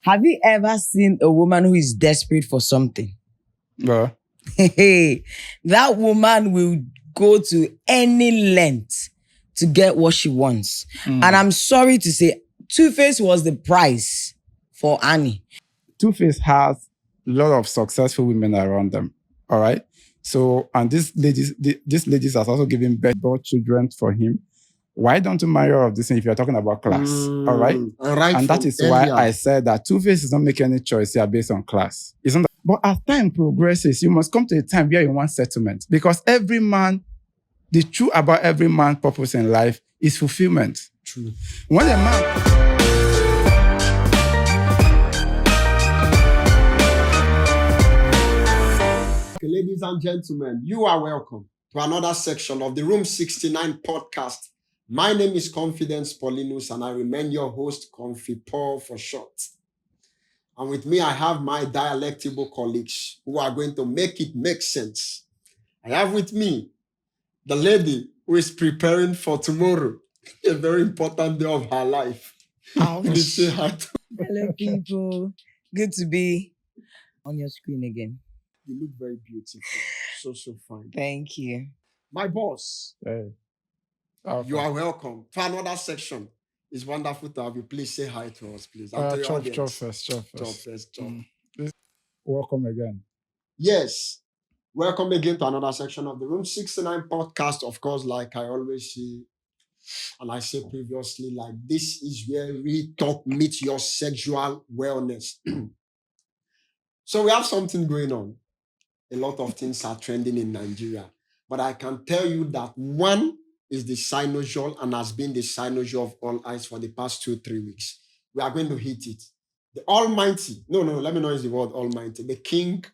Have you ever seen a woman who is desperate for something? Well, That woman will go to any length to get what she wants. And I'm sorry to say, 2Face was the price for Annie. 2Face has a lot of successful women around them. All right. So, and these ladies are also giving birth children for him. Why don't you marry all of this if you're talking about class? All right. And that is why I said that 2Face is not making any choice here based on class. It's not. But as time progresses, you must come to a time where you want settlement. Because every man, the truth about every man's purpose in life is fulfillment. True. When a man... Okay, ladies and gentlemen, you are welcome to another section of the Room 69 podcast. My name is Confidence Paulinus, and I remain your host, Confi Paul for short. And with me, I have my dialectible colleagues who are going to make it make sense. I have with me the lady who is preparing for tomorrow, a very important day of her life. Please say hi to Hello, people. Good to be on your screen again. you. Look very beautiful. So fine. Thank you. My boss, Hey. you are welcome to another section. It's wonderful to have you. Please say hi to us, please. Chop first. Welcome again. Yes. Welcome again to another section of the Room 69 podcast. Of course, like I always say, and I said previously, like this is where we talk meet your sexual wellness. So we have something going on. A lot of things are trending in Nigeria. But I can tell you that one is the cynosure and has been the cynosure of all eyes for the past 2-3 weeks. We are going to hit it. The Almighty, let me not use the word Almighty, the King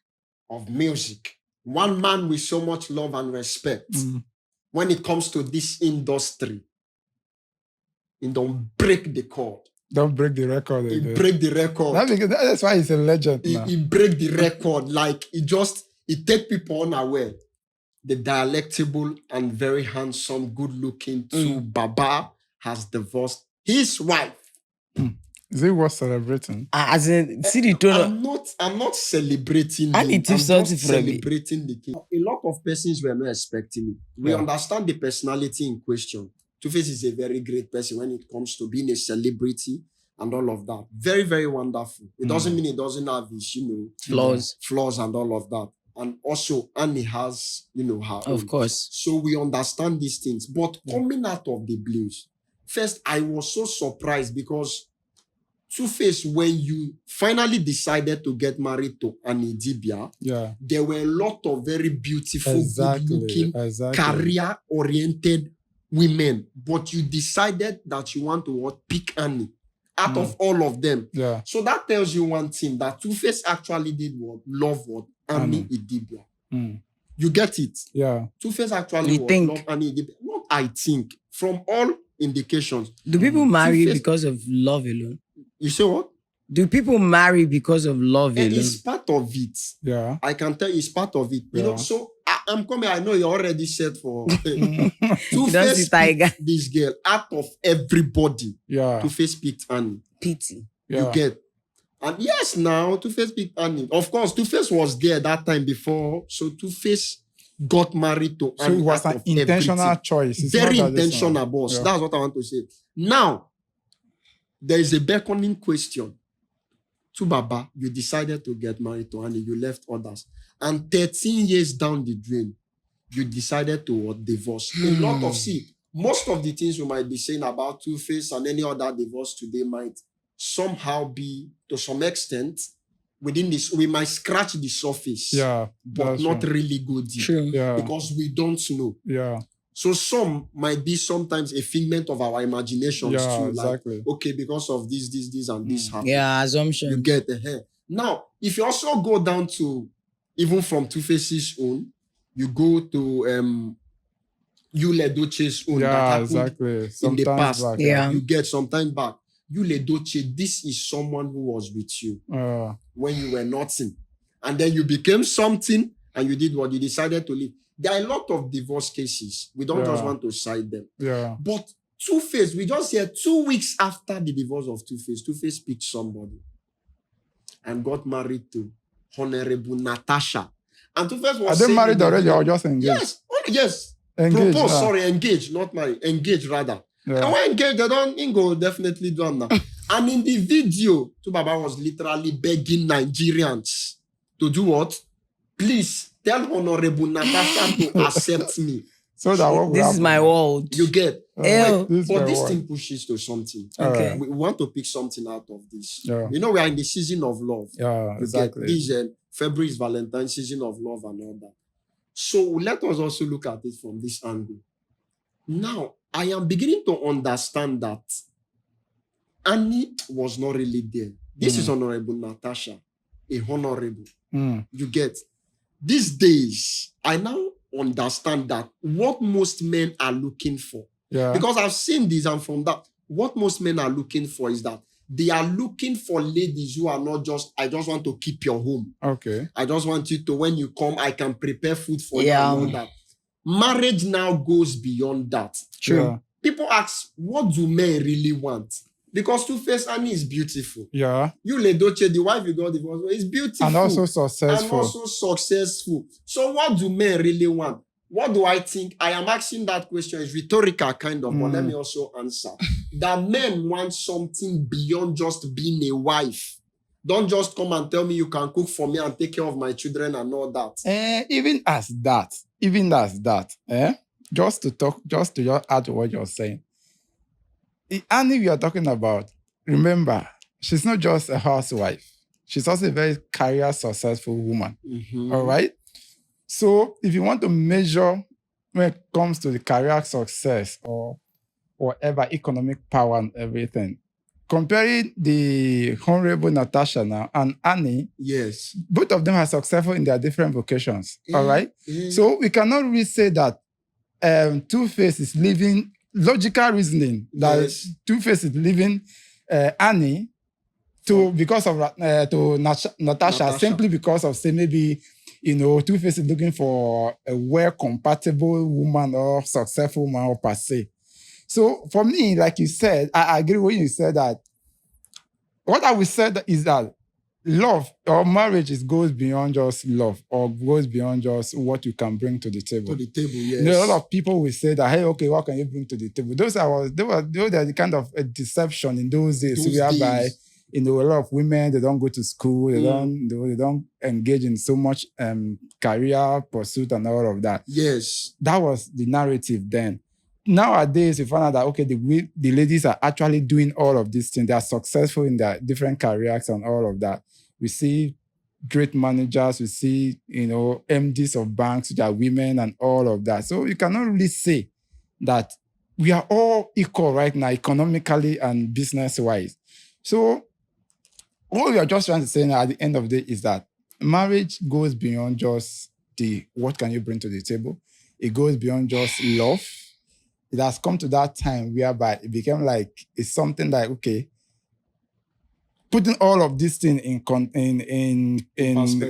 of music, one man with so much love and respect. When it comes to this industry, he don't break the code. Don't break the record. He break the record. That's why he's a legend. He break the record. Like it take people unaware. The dialectible and very handsome, good-looking Baba has divorced his wife. Is it worth celebrating? As in, see the tone. I'm not celebrating him. I'm just celebrating the king. A lot of persons were not expecting it. We understand the personality in question. 2Face is a very great person when it comes to being a celebrity and all of that. Very, very wonderful. It doesn't mean it doesn't have his, flaws and all of that. And also, Annie has, her own. Of course. So we understand these things. But coming out of the blues, first, I was so surprised because 2Face, when you finally decided to get married to Idibia, there were a lot of very beautiful, good-looking, career-oriented women. But you decided that you want to pick Annie out of all of them. Yeah. So that tells you one thing, that 2Face actually did love Annie Idibia. You get it? Yeah. 2Face actually love Annie Idibia. Not I think. From all indications. Do people marry because of love alone? You say what? Do people marry because of love alone? It's part of it. Yeah. I can tell you it's part of it. So I'm coming. I know you're already set for 2Face picked this girl out of everybody. Yeah. 2Face picked Annie. Pity. You get. And yes, now 2Face picked Annie. Of course, 2Face was there that time before. So 2Face got married to Annie. So it was an intentional choice. It's very intentional, boss. That's what I want to say. Now, there is a beckoning question. To Baba, you decided to get married to Annie. You left others. And 13 years down the drain, you decided to divorce. A lot of, most of the things we might be saying about 2Face and any other divorce today might somehow be, to some extent, within this, we might scratch the surface, but not really go deep, because we don't know. Yeah. So some might be sometimes a figment of our imaginations too. Exactly. Like, okay, because of this, and this happened. Yeah, assumption. You get the hair. Now, if you also go down to, even from 2Face's own, you go to Yule Doche's own. Yeah, exactly. In the past. Back, You get some time back. Yule Doche, this is someone who was with you when you were nothing. And then you became something and you did what? You decided to leave. There are a lot of divorce cases. We don't just want to cite them. Yeah. But 2Face, we just hear 2 weeks after the divorce of 2Face, 2Face picked somebody. and got married to Honorable Natasha. And Two-Face was Are they saying married in the already video- or just engaged? Yes, yes. Engaged. Propose, sorry, engaged, not married. Engaged rather. Yeah. And when engaged, they don't Ingo definitely done now. And in the video, Tubaba was literally begging Nigerians to do what? Please tell Honorable Natasha to accept me. So that what will This is happen? my world. You get. Ew. This is But my this word. thing pushes to something. Okay. We want to pick something out of this. Yeah. You know, we are in the season of love. Yeah, You exactly. get this February is Valentine's season of love and all that. So let us also look at it from this angle. Now, I am beginning to understand that Annie was not really there. This is Honorable Natasha, a honorable. Mm. You get. These days, I now understand that what most men are looking for. Yeah. Because I've seen this, and from that, what most men are looking for is that they are looking for ladies who are not just, I just want to keep your home. Okay. I just want you to, when you come, I can prepare food for Yeah. you and all that. Marriage now goes beyond that. True. Yeah. People ask, what do men really want? Because Two-Face Annie is beautiful. Yeah. You, Ledoche, the wife you got divorced, is beautiful. And also And successful. also successful. So what do men really want? What do I think? I am asking that question. It's rhetorical kind of, but let me also answer. That men want something beyond just being a wife. Don't just come and tell me you can cook for me and take care of my children and all that. Even as that, just to add to what you're saying. Annie we are talking about, remember, she's not just a housewife. She's also a very career successful woman. All right? So if you want to measure when it comes to the career success or whatever economic power and everything, comparing the Honorable Natasha now and Annie, Yes. both of them are successful in their different vocations. All right? Mm. So we cannot really say that Two-Face is living logical reasoning that Yes. Two-Face is leaving Annie because of Natasha simply because of, say, maybe, Two-Face is looking for a well-compatible woman or successful woman or per se. So for me, like you said, I agree when you said that. What I would say is that love or marriage goes beyond just love or goes beyond just what you can bring to the table. To the table, yes. A lot of people will say that, hey, okay, what can you bring to the table? Those are the kind of a deception in those days, whereby a lot of women, they don't go to school, they don't engage in so much career pursuit and all of that. Yes. That was the narrative then. Nowadays, we find out that, okay, the ladies are actually doing all of these things. They are successful in their different careers and all of that. We see great managers, we see, MDs of banks, which are women and all of that. So you cannot really say that we are all equal right now, economically and business-wise. So what we are just trying to say now at the end of the day is that marriage goes beyond just what can you bring to the table. It goes beyond just love. It has come to that time whereby it became like it's something like, okay, putting all of these things in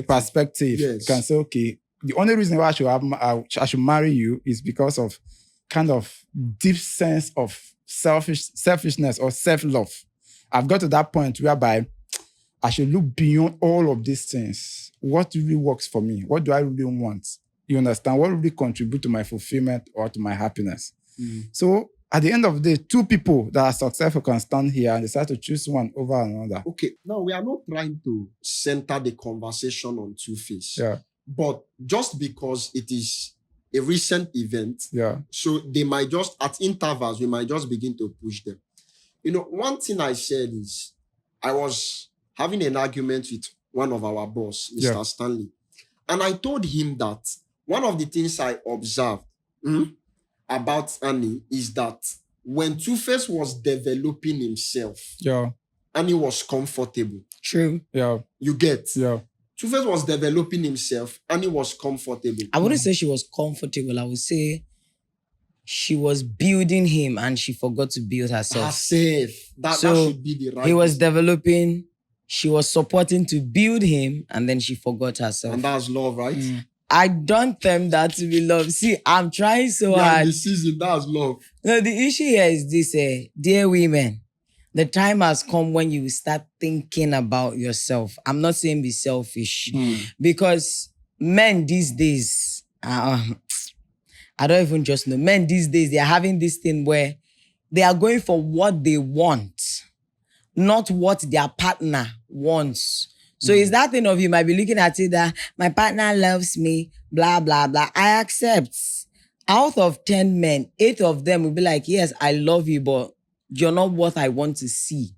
perspective, Yes. you can say, okay, the only reason why I should marry you is because of kind of deep sense of selfishness or self-love. I've got to that point whereby I should look beyond all of these things. What really works for me? What do I really want? You understand? What really contribute to my fulfillment or to my happiness? So at the end of the day, two people that are successful can stand here and decide to choose one over another. Okay, now we are not trying to center the conversation on Two-Face. Yeah. But just because it is a recent event, Yeah. so they might just, at intervals, we might just begin to push them. One thing I said is, I was having an argument with one of our boss, Mr. Stanley. And I told him that one of the things I observed about Annie is that when Two-Face was developing himself, Annie was comfortable. True. Yeah. You get? Yeah. Two-Face was developing himself, Annie was comfortable. I wouldn't say she was comfortable. I would say she was building him and she forgot to build herself. Herself. That should be the right. He was developing, she was supporting to build him, and then she forgot herself. And that's love, right? I don't term that to be love. See, I'm trying so hard. The season, that's love. No, the issue here is this, dear women, the time has come when you start thinking about yourself. I'm not saying be selfish, because men these days, I don't even just know. Men these days, they are having this thing where they are going for what they want, not what their partner wants. So it's that thing of you might be looking at it that my partner loves me, blah, blah, blah. I accept. Out of 10 men, 8 of them will be like, yes, I love you, but you're not what I want to see.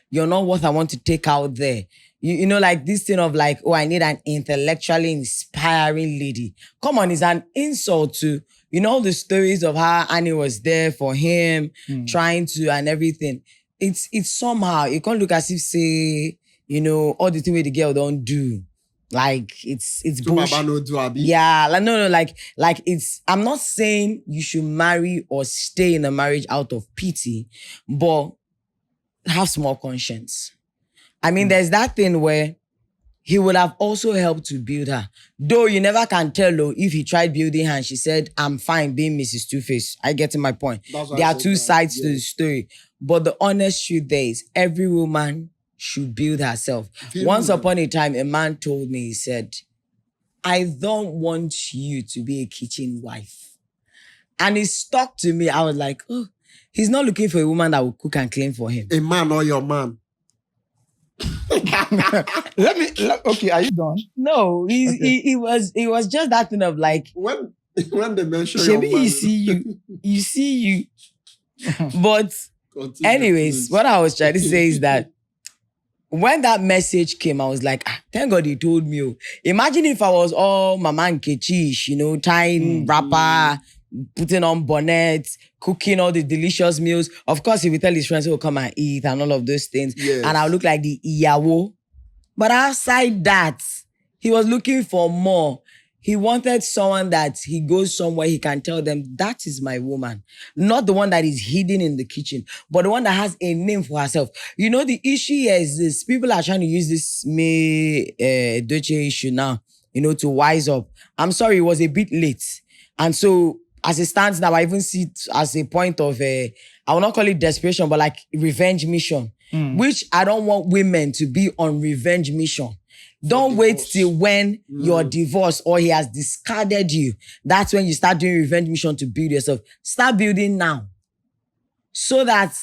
You're not what I want to take out there. You know, like this thing of like, oh, I need an intellectually inspiring lady. Come on, it's an insult to, you know, the stories of how Annie was there for him, trying to and everything. It's somehow, you can't look as if say, you know, all the thing where the girl don't do. Like it's bullshit. Yeah, like no, like it's. I'm not saying you should marry or stay in a marriage out of pity, but have small conscience. I mean, there's that thing where he would have also helped to build her. Though you never can tell though if he tried building her and she said, I'm fine being Mrs. Two-Face. I get to my point. There are two sides to the story. But the honest truth there is every woman should build herself. Once upon a time, a man told me, he said, I don't want you to be a kitchen wife. And it stuck to me. I was like, oh, he's not looking for a woman that will cook and clean for him. A man or your man? Okay, are you done? No, he was just that thing of like, when they mention your man, you see you. But anyways, what I was trying to say is that when that message came, I was like, thank God he told me. Oh. Imagine if I was all Mama and Kechish, you know, tying wrapper, putting on bonnets, cooking all the delicious meals. Of course, he would tell his friends, oh, come and eat and all of those things. Yes. And I'll look like the Iyawo. But outside that, he was looking for more. He wanted someone that he goes somewhere, he can tell them, that is my woman. Not the one that is hidden in the kitchen, but the one that has a name for herself. You know, the issue here is this. People are trying to use this Doche issue now, you know, to wise up. I'm sorry, it was a bit late. And so, as it stands now, I even see it as a point of, I will not call it desperation, but like revenge mission, which I don't want women to be on revenge mission. Don't wait till when you're divorced or he has discarded you. That's when you start doing revenge mission to build yourself. Start building now. So that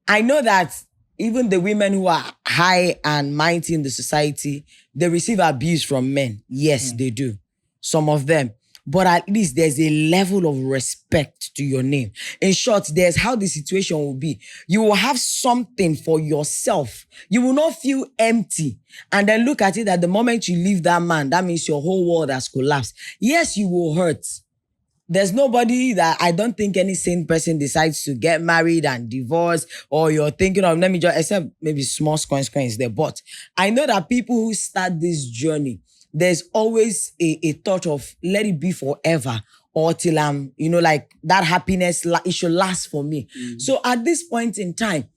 I know that even the women who are high and mighty in the society, they receive abuse from men. Yes, they do. Some of them. But at least there's a level of respect to your name. In short, there's how the situation will be. You will have something for yourself. You will not feel empty. And then look at it that the moment you leave that man, that means your whole world has collapsed. Yes, you will hurt. There's nobody that I don't think any sane person decides to get married and divorce, or you're thinking of, let me just, except maybe small coins there. But I know that people who start this journey, there's always a thought of let it be forever or till I'm, you know, like that happiness, it should last for me. So at this point in time,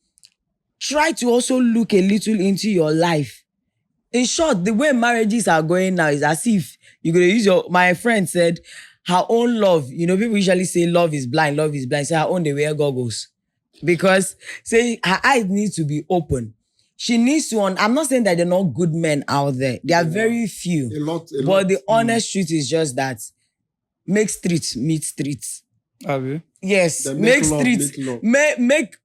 try to also look a little into your life. In short, the way marriages are going now is as if you're going to use my friend said, her own love, you know, people usually say love is blind. Say her own, they wear goggles. Because, say, her eyes need to be open. She needs to, I'm not saying that there are not good men out there. There are very few. A lot. But the honest truth is just that make streets meet streets. Yes, make streets. Make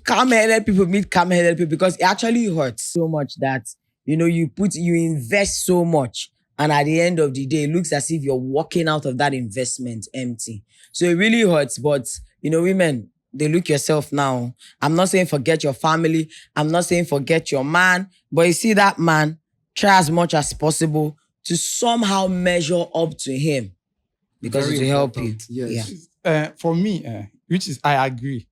calm-headed people meet calm-headed people, because it actually hurts so much that, you know, you invest so much. And at the end of the day, it looks as if you're walking out of that investment empty. So it really hurts. But, you know, women, they look yourself now. I'm not saying forget your family. I'm not saying forget your man. But you see that man, try as much as possible to somehow measure up to him. Because it will help you. Yes. Yeah. For me, which is, I agree.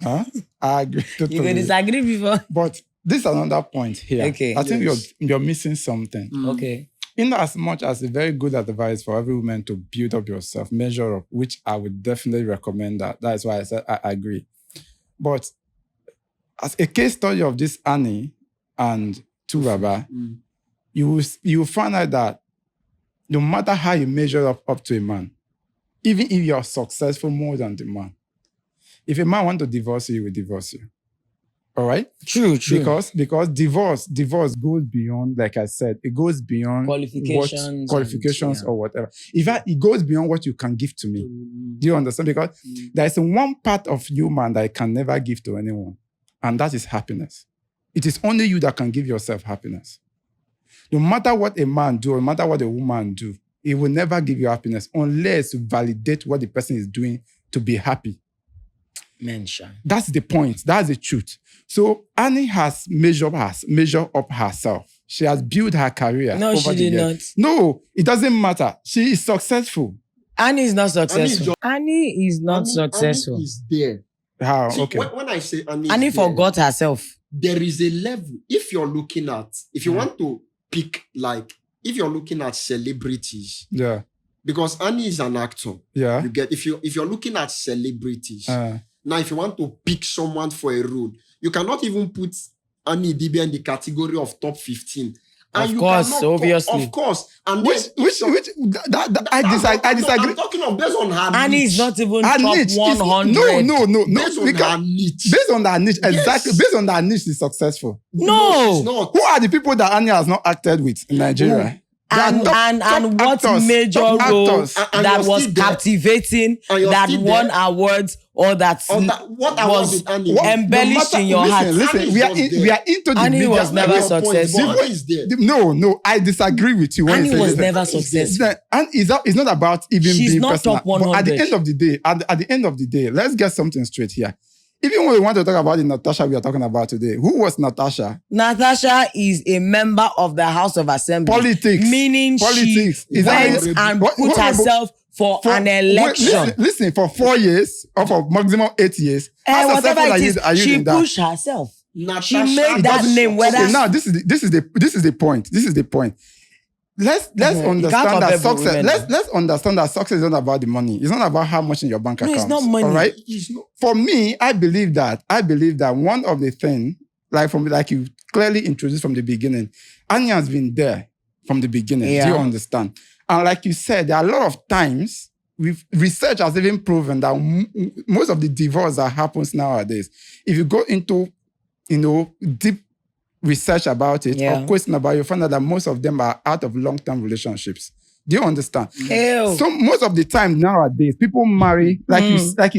I agree totally. You can disagree before. But this is another point here. Okay. I think you're missing something. Okay. In as much as a very good advice for every woman to build up yourself, measure up, which I would definitely recommend that. That's why I said I agree. But as a case study of this Annie and Turaba, you will find out that no matter how you measure up to a man, even if you're successful more than the man, if a man wants to divorce you, he will divorce you. All right? True. Because divorce goes beyond, like I said, it goes beyond Qualifications or whatever. In fact, it goes beyond what you can give to me. Do you understand? Because there's one part of human that I can never give to anyone, and that is happiness. It is only you that can give yourself happiness. No matter what a man do, no matter what a woman do, it will never give you happiness unless you validate what the person is doing to be happy. Mention. That's the point. That's the truth. So Annie has measured up herself. She has built her career. No, over she the did years. not. No, it doesn't matter. She is successful. Annie is not successful. Annie is not Annie successful. is there. How? See, Okay. when I say Annie Annie is there, forgot herself. there is a level. If you're looking at, if you want to pick, like, if you're looking at celebrities, Yeah. because Annie is an actor, Yeah. you get, if you're looking at celebrities, now if you want to pick someone for a role, you cannot even put Annie Idibia in the category of top 15. And Of you course, cannot obviously. of course. And Which I disagree. I'm talking of based on her Annie niche. is not even Her top niche is 100. no. Based on her niche. Based on that niche, Yes. exactly. Based on that niche, is successful. No. she's not. Who are the people that Annie has not acted with in Nigeria? They are And top what actors, major top role actors. And that you're was still there. captivating, And you're that still won there. awards, or that What I was want with Annie. embellished in your heart? Listen, Annie we are is just we are into the Annie media. was never Your point, successful. but Annie is there. No, I disagree with you. When Annie you say was this. never successful. And it's not about even She's being not personal. top But at the 100. end of the day, at the end of the day, let's get something straight here. Even when we want to talk about the Natasha we are talking about today, who was Natasha? Natasha is a member of the House of Assembly. Politics. Meaning Politics. she Is that went and what- put what- herself for an election. Listen, for 4 years or for maximum 8 years. How Whatever successful it is, are you she in that? pushed herself. Natasha She made that doesn't name, whether Okay, now this is the point. This is the point. Let's You can't understand that compare both success. women. Let's understand that success is not about the money. It's not about how much in your bank No, account. it's not money. All right. It's not. For me, I believe that one of the things, like you clearly introduced from the beginning, Anya has been there from the beginning. Yeah. Do you understand? And like you said, there are a lot of times research has even proven that most of the divorce that happens nowadays, if you go into, deep research about it or question about it, you find out that most of them are out of long-term relationships. Do you understand? Ew. So most of the time nowadays, people marry,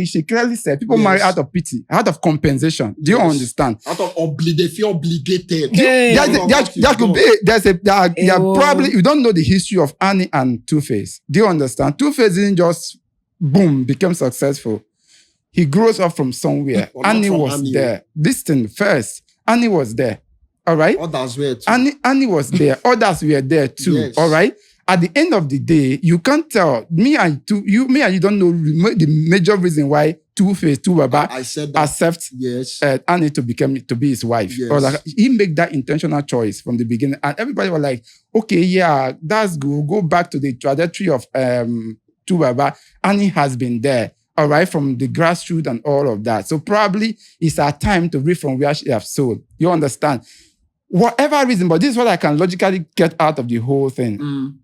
she clearly said, people marry out of pity, out of compensation. Do you understand? Out of they feel obligated. Hey. There could be, probably, you don't know the history of Annie and 2face. Do you understand? 2face didn't just, boom, become successful. He grows up from somewhere. Well, Annie not from was Annie. there. Listen first. Annie was there. All right? Others were too. Annie was there. Others were there too. Yes. All right? At the end of the day, you can't tell. Me and you don't know the major reason why 2face, Baba, I said that. accept Yes. Annie to be his wife. Yes. Or like, he made that intentional choice from the beginning. And everybody was like, okay, yeah, that's good. Go back to the trajectory of Baba. Annie has been there. All right, from the grassroots and all of that. So probably it's our time to read from where she has sold. You understand? Whatever reason, but this is what I can logically get out of the whole thing.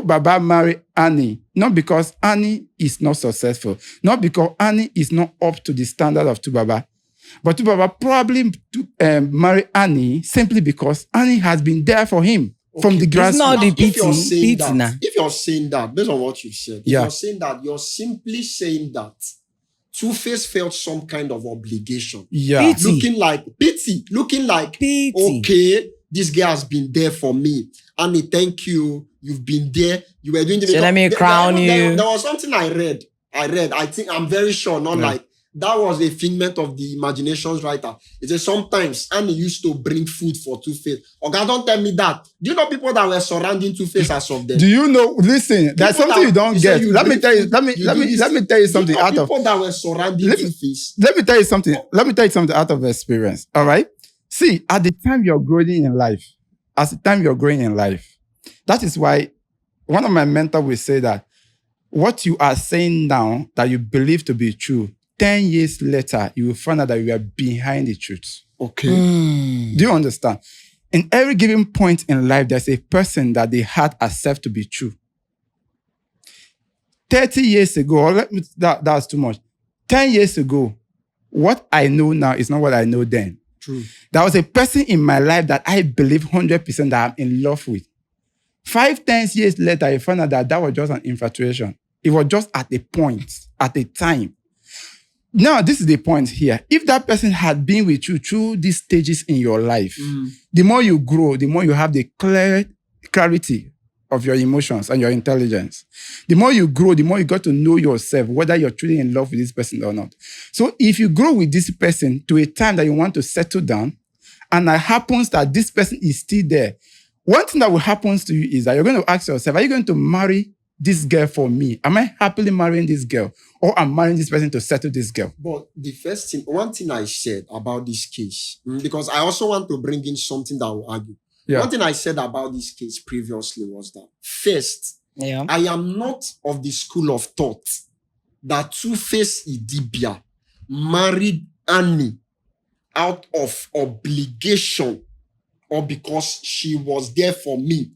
Baba marry Annie, not because Annie is not successful, not because Annie is not up to the standard of Baba, but Baba probably marry Annie simply because Annie has been there for him from the grassroots. It's not the If you're pity. saying Pity now. that, if you're saying that, based on what you said, if Yeah. you're saying that, you're simply saying that 2face felt some kind of obligation. Yeah. Pity. Looking like, Pity. okay, this guy has been there for me. Annie, thank you. You've been there. You were doing the So let me crown you. There was something I read. I think I'm very sure, not like that was a figment of the imaginations writer. It says sometimes Annie used to bring food for 2face. Okay, don't tell me that. Do you know people that were surrounding 2face as of them? Do you know? Listen, there's People something that- you don't you say get. you Let me bring tell you. food, Let me you let do me this. let me tell you Do something know out of. people that were surrounding Let me- 2face. Let me tell you something. Let me tell you something out of experience. All right. See, at the time you're growing in life, that is why one of my mentors will say that what you are saying now that you believe to be true, 10 years later, you will find out that you are behind the truth. Okay. Do you understand? In every given point in life, there's a person that they had accept to be true. 30 years ago, or that's too much. 10 years ago, what I know now is not what I know then. True. There was a person in my life that I believe 100% that I'm in love with. 5-10 years later, I found out that was just an infatuation. It was just at a point, at a time. Now, this is the point here. If that person had been with you through these stages in your life, the more you grow, the more you have the clarity of your emotions and your intelligence. The more you grow, the more you got to know yourself, whether you're truly in love with this person or not. So if you grow with this person to a time that you want to settle down, and it happens that this person is still there, one thing that will happen to you is that you're going to ask yourself, are you going to marry this girl for me? Am I happily marrying this girl? Or I'm marrying this person to settle this girl? But the first thing, one thing I said about this case, because I also want to bring in something that will argue. Yeah. One thing I said about this case previously was that, first, I am not of the school of thought that 2face Idibia married Annie out of obligation or because she was there for me.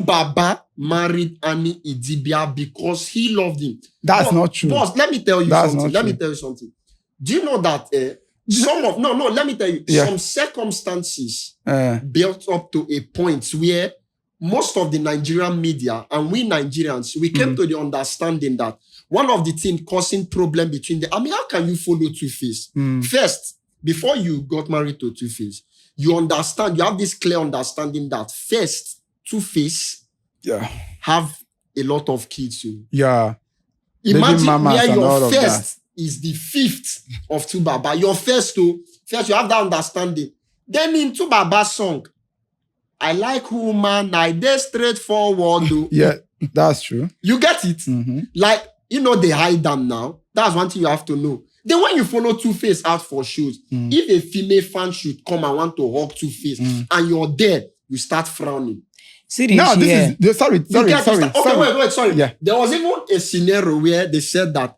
Baba married Annie Idibia because he loved him. That's not true. Boss, let me tell you That's something. not Let true. me tell you something. Do you know that let me tell you, some circumstances built up to a point where most of the Nigerian media and we Nigerians, we came to the understanding that one of the things causing problem between them, how can you follow 2face? First, before you got married to 2face, you understand, you have this clear understanding that first, 2face have a lot of kids. Yeah. Imagine where and all your of first is the fifth of 2baba. Your first you have that understanding. Then in 2baba's song, I like woman, I dey straightforward. Yeah, that's true. You get it? Like, they hide them now. That's one thing you have to know. Then when you follow 2face out for shows, if a female fan should come and want to hug 2face and you're there, you start frowning. No, this is sorry. Wait, sorry. Yeah. There was even a scenario where they said that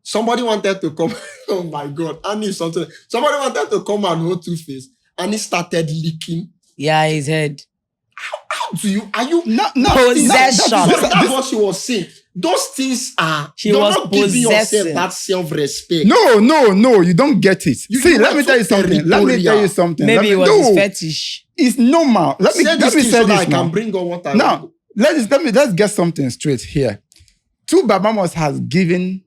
somebody wanted to come. Oh my God, I need something. Somebody wanted to come and hold 2face, and he started licking. Yeah, his head. How do you? Are you not possession? That's what she was saying. Those things are. You're not giving yourself that self-respect. No, you don't get it. See, let me tell you something. Maybe it was his fetish. It's normal. Let me say this so that now. I can bring on what I now, want. let's get something straight here. 2baba has given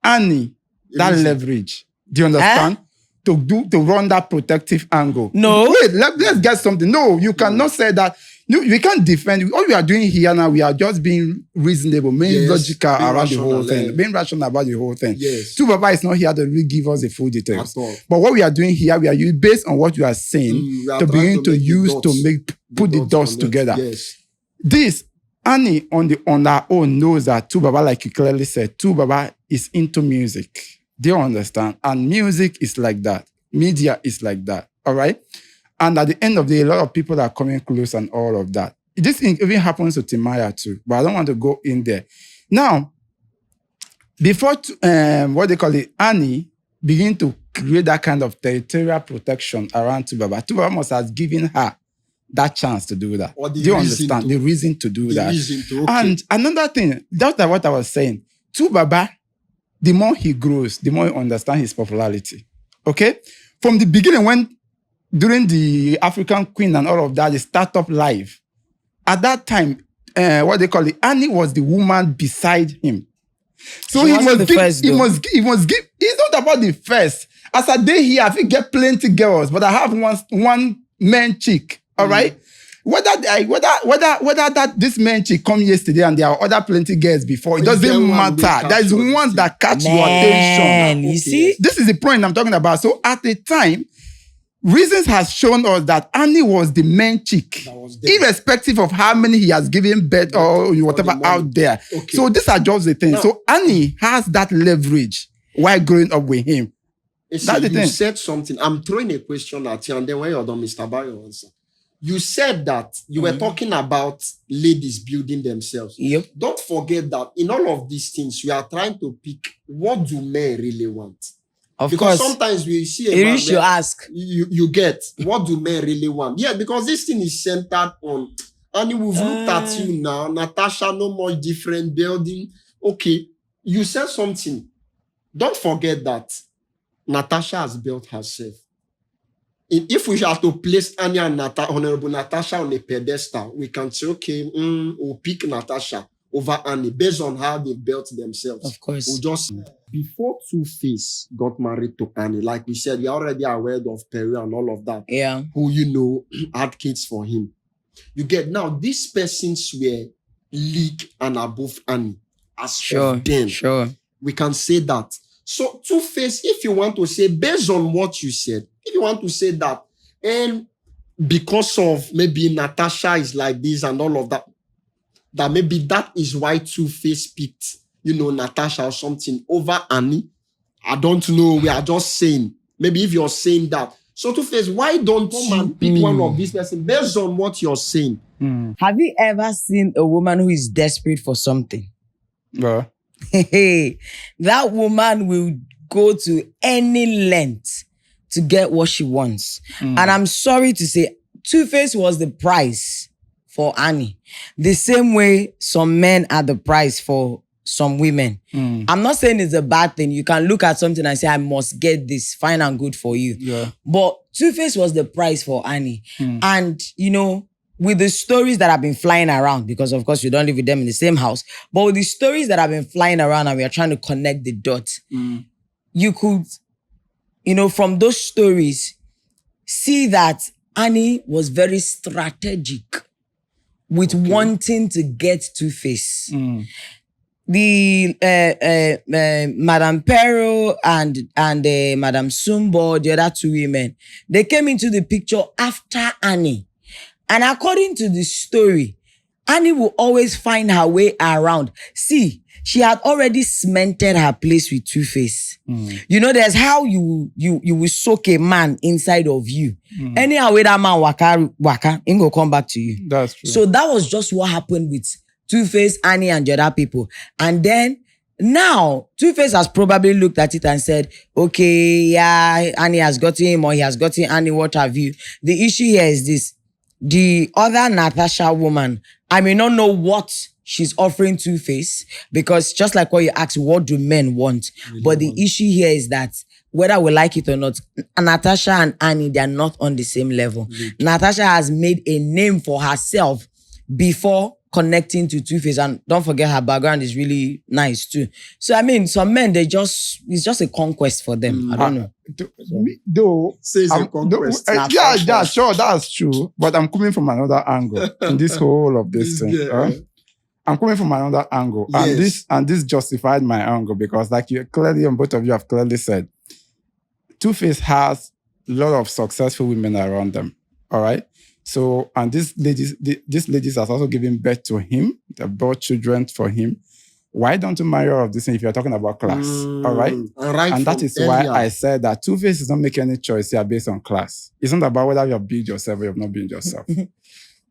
Annie that leverage. Do you understand? To run that protective angle. No. Wait, let's get something. No, you cannot say that. We can't defend. All we are doing here now, we are just being reasonable, being logical around the whole thing, being rational about the whole thing. Yes. 2baba is not here to really give us the full details. But what we are doing here, we are using based on what you are saying to begin to use to put the dots together. Yes. This Annie on her own knows that 2baba, like you clearly said, 2baba is into music. Do you understand? And music is like that. Media is like that. All right? And at the end of the day, a lot of people are coming close and all of that. This thing even happens to Timaya too, but I don't want to go in there. Now, before Annie begin to create that kind of territorial protection around 2baba, 2baba must have given her that chance to do that. Do you understand? The reason to do that. And another thing, just like what I was saying, 2baba, the more he grows, the more he understands his popularity. Okay? From the beginning, during the African Queen and all of that, the startup live, at that time, Annie was the woman beside him. So he must give, it's not about the first. As a day here, I think get plenty girls, but I have one man chick. All right? Whether that this man chick come yesterday and there are other plenty girls before, it doesn't matter. There is one that catch your attention. You see? This is the point I'm talking about. So at the time, reasons has shown us that Annie was the main chick, irrespective of how many he has given birth or whatever out there. Okay. So these are just the things. So Annie has that leverage while growing up with him. That's the thing. You said something. I'm throwing a question at you, and then when you're done, Mr. Bayo answer. You said that you were talking about ladies building themselves. Yep. Don't forget that in all of these things, we are trying to pick what do men really want. Because sometimes we see a man you ask. You get what do men really want. Yeah, because this thing is centered on, and we've looked at you now, Natasha, no more different building. Okay, you said something. Don't forget that Natasha has built herself. if we have to place Annie and Honorable Natasha on a pedestal, we can say, okay, we'll pick Natasha over Annie based on how they built themselves. Of course. We'll just before 2Face got married to Annie, like we said, you're already aware of Perry and all of that. Yeah. Who had kids for him. You get now these persons were league and above Annie. As of then, we can say that. So 2Face, if you want to say based on what you said, if you want to say that, and because of maybe Natasha is like this and all of that, that maybe that is why 2Face picked, Natasha or something over Annie. I don't know. We are just saying. Maybe if you're saying that. So 2Face, why don't you pick one of these persons based on what you're saying? Have you ever seen a woman who is desperate for something? Yeah. That woman will go to any length to get what she wants. And I'm sorry to say, 2Face was the price for Annie. The same way some men are the price for some women. I'm not saying it's a bad thing. You can look at something and say, I must get this, fine and good for you. Yeah. But 2Face was the price for Annie. And, with the stories that have been flying around, because of course you don't live with them in the same house, but with the stories that have been flying around and we are trying to connect the dots, you could, from those stories, see that Annie was very strategic with wanting to get 2Face. The Madame Pero and Madame Sumbo, the other two women, they came into the picture after Annie. And according to the story, Annie will always find her way around. See, she had already cemented her place with 2Face. There's how you will soak a man inside of you. Anyhow, way that man waka, he will come back to you. That's true. So that was just what happened with 2Face, Annie, and the other people. And then now, 2Face has probably looked at it and said, okay, yeah, Annie has gotten him or he has gotten Annie, what have you. The issue here is this. The other Natasha woman, I may not know what she's offering 2Face, because just like what you asked, what do men want? But the issue here is that whether we like it or not, Natasha and Annie, they are not on the same level. Natasha has made a name for herself before connecting to 2Face, and don't forget her background is really nice too. So some men, it's just a conquest for them. I don't know. Though, says a conquest. Sure, that's true. But I'm coming from another angle in this whole of this thing. I'm coming from another angle, and this justified my angle, because, like you clearly, and both of you have clearly said, 2Face has a lot of successful women around them. All right. So, and these ladies has also given birth to him. They brought children for him. Why don't you marry all of this if you're talking about class? All right? And that is why I said that 2Face is not making any choice here based on class. It's not about whether you have built yourself or you have not built yourself.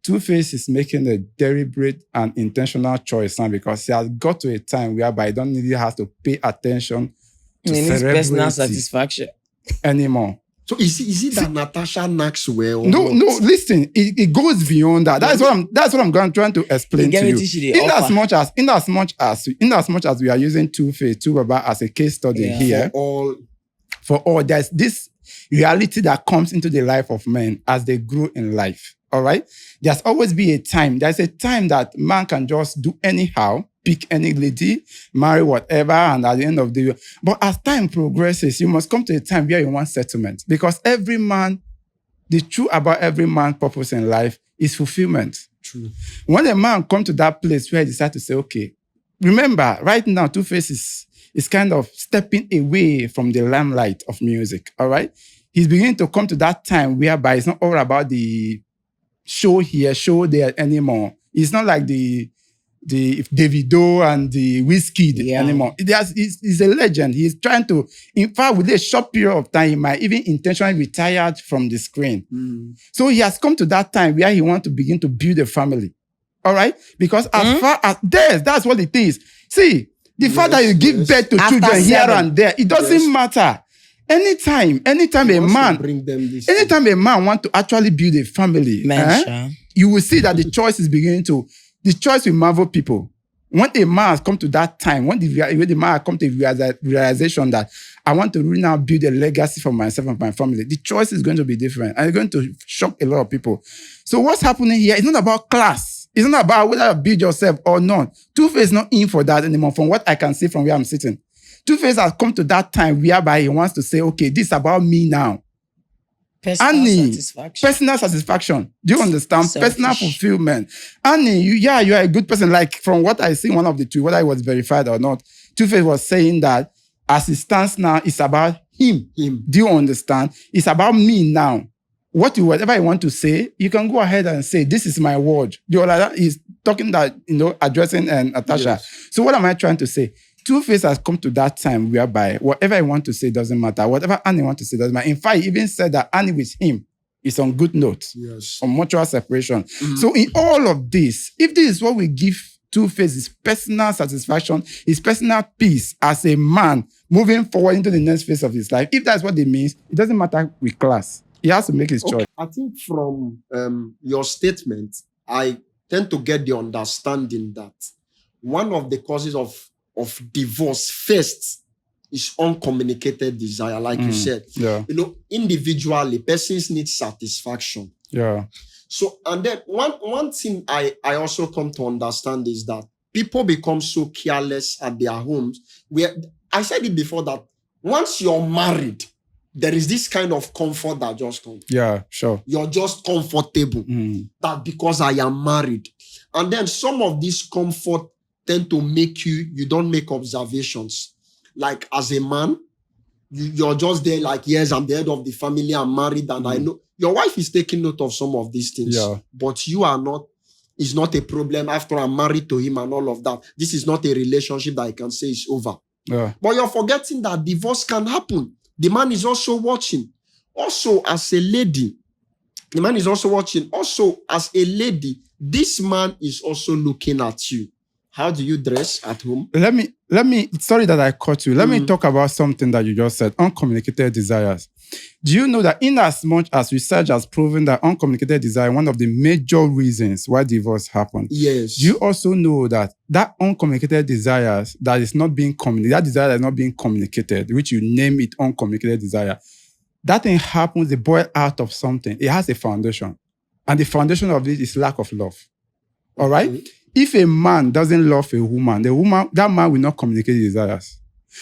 2Face is making a deliberate and intentional choice now, because he has got to a time whereby he don't really have to pay attention to his personal satisfaction anymore. So is it that Natasha knacks well? No, listen, it goes beyond that. That's what I'm trying to explain to you. In as much as we are using 2Face, 2Baba as a case study here, for all, there's this reality that comes into the life of men as they grow in life. All right? There's always be a time. There's a time that man can just do anyhow, pick any lady, marry whatever, and at the end of the year. But as time progresses, you must come to a time where you want settlement. Because every man, the truth about every man's purpose in life is fulfillment. True. When a man comes to that place where he decides to say, okay, remember, right now, 2Face is kind of stepping away from the limelight of music, all right? He's beginning to come to that time whereby it's not all about the show here, show there anymore. It's not like the Davido and the Wizkid anymore. He's a legend. He's trying to, in fact, with a short period of time, he might even intentionally retire from the screen. So he has come to that time where he wants to begin to build a family. All right? Because as far as that's what it is. See, the fact that you give birth to children here and there, it doesn't matter. Anytime a man wants to actually build a family, you will see that the choice is beginning to, the choice will marvel people. When a man has come to that time, when the man has come to the realization that I want to really now build a legacy for myself and my family. The choice is going to be different and it's going to shock a lot of people. So what's happening here is not about class. It's not about whether you build yourself or not. 2Face is not in for that anymore from what I can see from where I'm sitting. 2Face has come to that time whereby he wants to say, okay, this is about me now. Personal satisfaction. Personal satisfaction. Do you understand? Selfish. Personal fulfillment. Annie, you are a good person. Like from what I see, one of the two, whether it was verified or not, 2Face was saying that as it stands now, it's about him. Do you understand? It's about me now. Whatever you want to say, you can go ahead and say, this is my word. The other is talking that, addressing Natasha. Yes. So what am I trying to say? 2Face has come to that time whereby whatever I want to say doesn't matter. Whatever Annie wants to say doesn't matter. In fact, he even said that Annie with him is on good notes, Yes. on mutual separation. So in all of this, if this is what we give 2Face, his personal satisfaction, his personal peace as a man moving forward into the next phase of his life, if that's what it means, it doesn't matter with class. He has to make his choice. I think from your statement, I tend to get the understanding that one of the causes of divorce first is uncommunicated desire, like you said. Yeah. Individually, persons need satisfaction. Yeah. So, and then one thing I also come to understand is that people become so careless at their homes. Where I said it before that once you're married, there is this kind of comfort that just comes. Yeah, sure. You're just comfortable that because I am married. And then some of this comfort tend to make you don't make observations. Like as a man, you're just there like, yes, I'm the head of the family, I'm married, and I know your wife is taking note of some of these things. Yeah. But you are not. It's not a problem after I'm married to him and all of that. This is not a relationship that I can say is over. Yeah. But you're forgetting that divorce can happen. The man is also watching. Also, as a lady, the man is also watching. Also, as a lady, this man is also looking at you. How do you dress at home? Let me, sorry that I caught you. Let me talk about something that you just said, uncommunicated desires. Do you know that in as much as research has proven that uncommunicated desire is one of the major reasons why divorce happens? Yes. Do you also know that uncommunicated desires that is not being communicated, that desire that is not being communicated, which you name it uncommunicated desire, that thing happens, they boil out of something. It has a foundation. And the foundation of it is lack of love. All right? Okay. If a man doesn't love a woman, that man will not communicate his desires.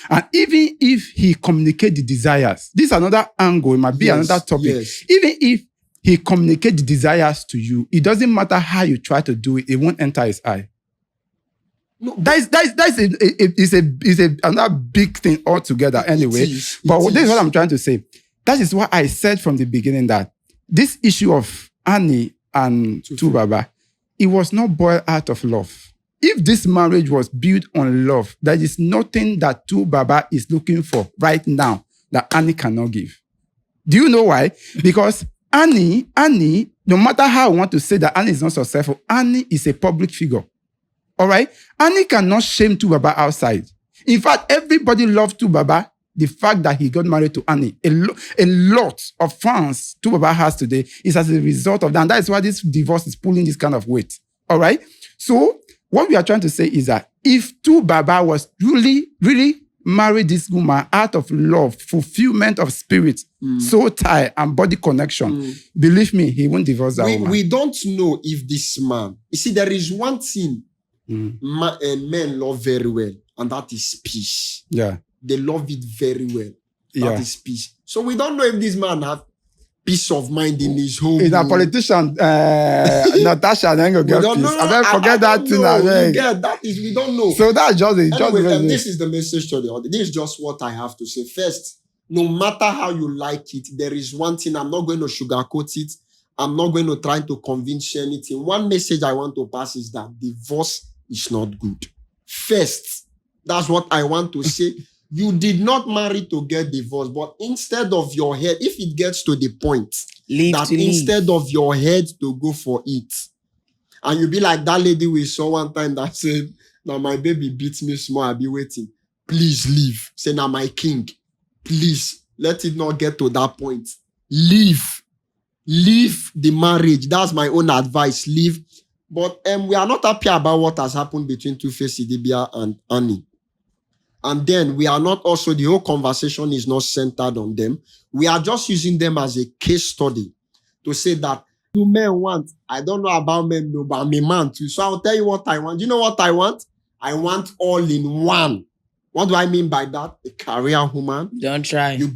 And even if he communicates the desires, this is another angle, it might be another topic. Yes. Even if he communicates the desires to you, it doesn't matter how you try to do it, it won't enter his eye. No, Is another big thing altogether anyway. This is what I'm trying to say. That is why I said from the beginning that this issue of Annie and Tubaba, it was not boiled out of love. If this marriage was built on love, there is nothing that Tubaba is looking for right now that Annie cannot give. Do you know why? Because Annie, no matter how I want to say that Annie is not successful, Annie is a public figure. All right? Annie cannot shame Tubaba outside. In fact, everybody loves Tubaba. The fact that he got married to Annie, a lot of fans Tubaba has today is as a result of that. And that is why this divorce is pulling this kind of weight. All right? So, what we are trying to say is that if Tubaba was really married this woman out of love, fulfillment of spirit, soul tie, and body connection, believe me, he won't divorce that woman. We don't know if this man... You see, there is one thing men love very well, and that is peace. Yeah. They love it very well. Yeah. That is peace. So we don't know if this man have peace of mind in his home. Is a politician, Natasha, then go get peace. I don't forget that thing. That is, we don't know. So that's just it. Anyway, this is the message to the audience. This is just what I have to say. First, no matter how you like it, there is one thing. I'm not going to sugarcoat it. I'm not going to try to convince you anything. One message I want to pass is that divorce is not good. First, that's what I want to say. You did not marry to get divorced, but instead of your head, if it gets to the point instead of your head to go for it, and you be like that lady we saw one time that said, now my baby beats me small, I'll be waiting. Please leave. Say, now my king, please let it not get to that point. Leave the marriage. That's my own advice. Leave. But we are not happy about what has happened between 2Face, Idibia, and Annie. And then we are not also, the whole conversation is not centered on them. We are just using them as a case study to say that do men want, I don't know about men, no, but I'm a man too. So I'll tell you what I want. You know what I want? I want all in one. What do I mean by that? A career woman. Don't try. You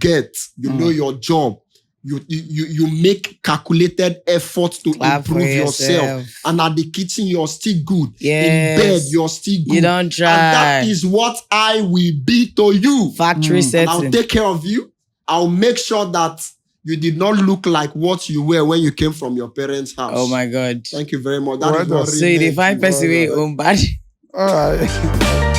know your job. You make calculated efforts to improve yourself. And at the kitchen, you're still good. Yes. In bed, you're still good. You don't try. And that is what I will be to you. Factory setting. And I'll take care of you. I'll make sure that you did not look like what you were when you came from your parents' house. Oh my God. Thank you very much. That is what so you define person way own bad. All right.